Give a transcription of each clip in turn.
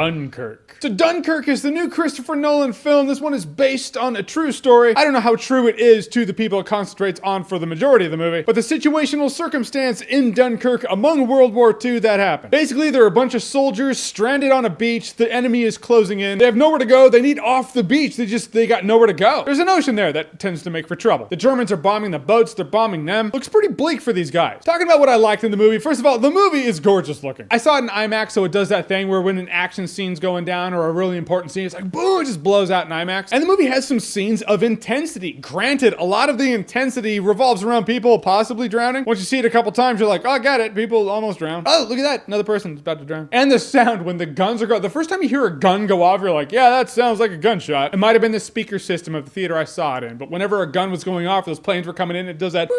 Dunkirk. So Dunkirk is the new Christopher Nolan film. This one is based on a true story. I don't know how true it is to the people it concentrates on for the majority of the movie, but the situational circumstance in Dunkirk among World War II that happened. Basically, there are a bunch of soldiers stranded on a beach. The enemy is closing in. They have nowhere to go. They need off the beach. They got nowhere to go. There's an ocean there that tends to make for trouble. The Germans are bombing the boats. They're bombing them. Looks pretty bleak for these guys. Talking about what I liked in the movie. First of all, the movie is gorgeous looking. I saw it in IMAX, so it does that thing where when an action scene's going down or a really important scene, it's like boom, it just blows out in IMAX. And the movie has some scenes of intensity. Granted, a lot of the intensity revolves around people possibly drowning. Once you see it a couple times, you're like, oh, I got it. People almost drowned. Oh, look at that. Another person's about to drown. And the sound when the guns are going. The first time you hear a gun go off, you're like, yeah, that sounds like a gunshot. It might have been the speaker system of the theater I saw it in, but whenever a gun was going off, those planes were coming in, it does that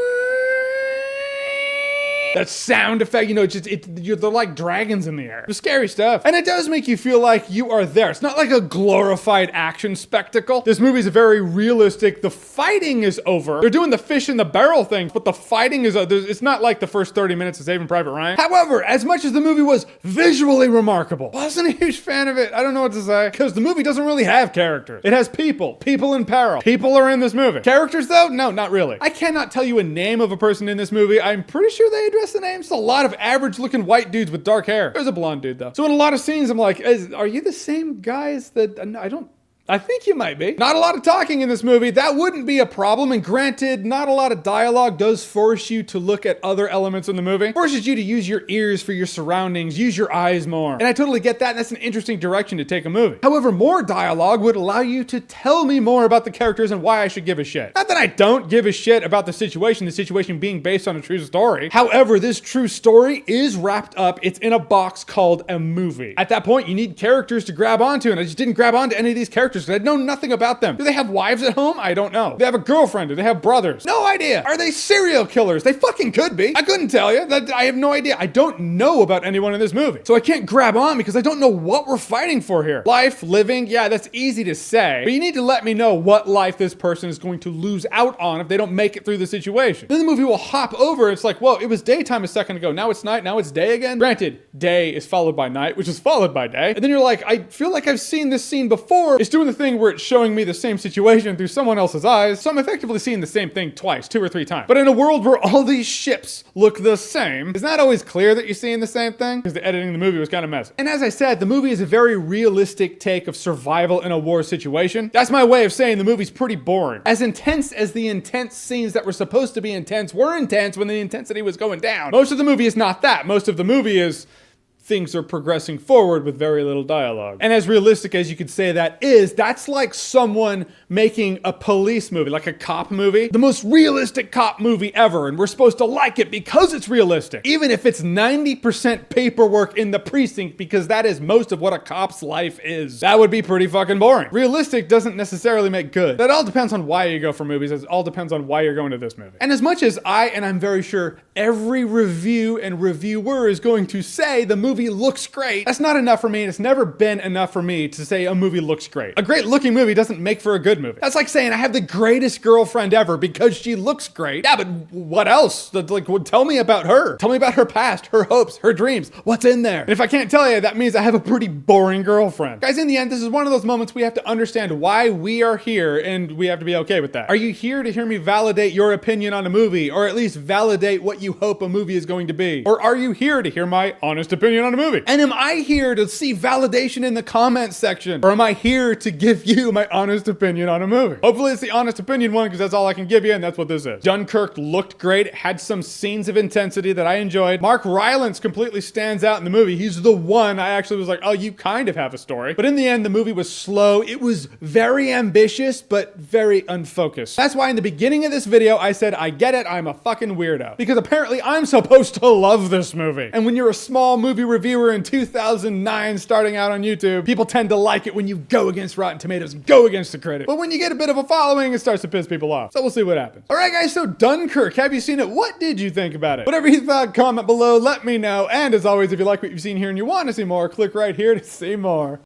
sound effect, you know, they're like dragons in the air. It's scary stuff. And it does make you feel like you are there. It's not like a glorified action spectacle. This movie is very realistic. The fighting is over. They're doing the fish in the barrel thing, but the fighting is, it's not like the first 30 minutes of Saving Private Ryan. However, as much as the movie was visually remarkable, wasn't a huge fan of it. I don't know what to say, because the movie doesn't really have characters. It has people in peril. People are in this movie. Characters though? No, not really. I cannot tell you a name of a person in this movie. I'm pretty sure they address the names. A lot of average looking white dudes with dark hair. There's a blonde dude though. So in a lot of scenes, I'm like, are you the same guys that I think you might be. Not a lot of talking in this movie. That wouldn't be a problem. And granted, not a lot of dialogue does force you to look at other elements in the movie. Forces you to use your ears for your surroundings, use your eyes more. And I totally get that. And that's an interesting direction to take a movie. However, more dialogue would allow you to tell me more about the characters and why I should give a shit. Not that I don't give a shit about the situation being based on a true story. However, this true story is wrapped up. It's in a box called a movie. At that point, you need characters to grab onto, and I just didn't grab onto any of these characters. I know nothing about them. Do they have wives at home? I don't know. Do they have a girlfriend? Do they have brothers? No idea. Are they serial killers? They fucking could be. I couldn't tell you. I have no idea. I don't know about anyone in this movie. So I can't grab on because I don't know what we're fighting for here. Life, living, yeah, that's easy to say. But you need to let me know what life this person is going to lose out on if they don't make it through the situation. Then the movie will hop over. It's like, whoa, it was daytime a second ago. Now it's night. Now it's day again. Granted, day is followed by night, which is followed by day. And then you're like, I feel like I've seen this scene before. It's doing the thing where it's showing me the same situation through someone else's eyes, so I'm effectively seeing the same thing twice, 2 or 3 times. But in a world where all these ships look the same, it's not always clear that you're seeing the same thing, because the editing in the movie was kind of messy. And as I said, the movie is a very realistic take of survival in a war situation. That's my way of saying the movie's pretty boring. As intense as the intense scenes that were supposed to be intense were intense when the intensity was going down, most of the movie is not that. Most of the movie is things are progressing forward with very little dialogue. And as realistic as you could say that is, that's like someone making a police movie, like a cop movie, the most realistic cop movie ever, and we're supposed to like it because it's realistic, even if it's 90% paperwork in the precinct, because that is most of what a cop's life is. That would be pretty fucking boring. Realistic doesn't necessarily make good. That all depends on why you go for movies. It all depends on why you're going to this movie. And as much as I'm very sure every review and reviewer is going to say the movie looks great, that's not enough for me, and it's never been enough for me to say a movie looks great. A great looking movie doesn't make for a good movie. That's like saying I have the greatest girlfriend ever because she looks great. Yeah, but what else? Like, tell me about her. Tell me about her past, her hopes, her dreams. What's in there? And if I can't tell you, that means I have a pretty boring girlfriend. Guys, in the end, this is one of those moments we have to understand why we are here, and we have to be okay with that. Are you here to hear me validate your opinion on a movie, or at least validate what you hope a movie is going to be? Or are you here to hear my honest opinion on a movie? And am I here to see validation in the comments section? Or am I here to give you my honest opinion on a movie? Hopefully it's the honest opinion one, because that's all I can give you, and that's what this is. Dunkirk looked great. It had some scenes of intensity that I enjoyed. Mark Rylance completely stands out in the movie. He's the one I actually was like, oh, you kind of have a story. But in the end, the movie was slow. It was very ambitious, but very unfocused. That's why in the beginning of this video, I said, I get it, I'm a fucking weirdo. Because apparently I'm supposed to love this movie. And when you're a small movie reviewer in 2009 starting out on YouTube, people tend to like it when you go against Rotten Tomatoes and go against the critic. But when you get a bit of a following, it starts to piss people off. So we'll see what happens. All right, guys, so Dunkirk, have you seen it? What did you think about it? Whatever you thought, comment below, let me know. And as always, if you like what you've seen here and you want to see more, click right here to see more.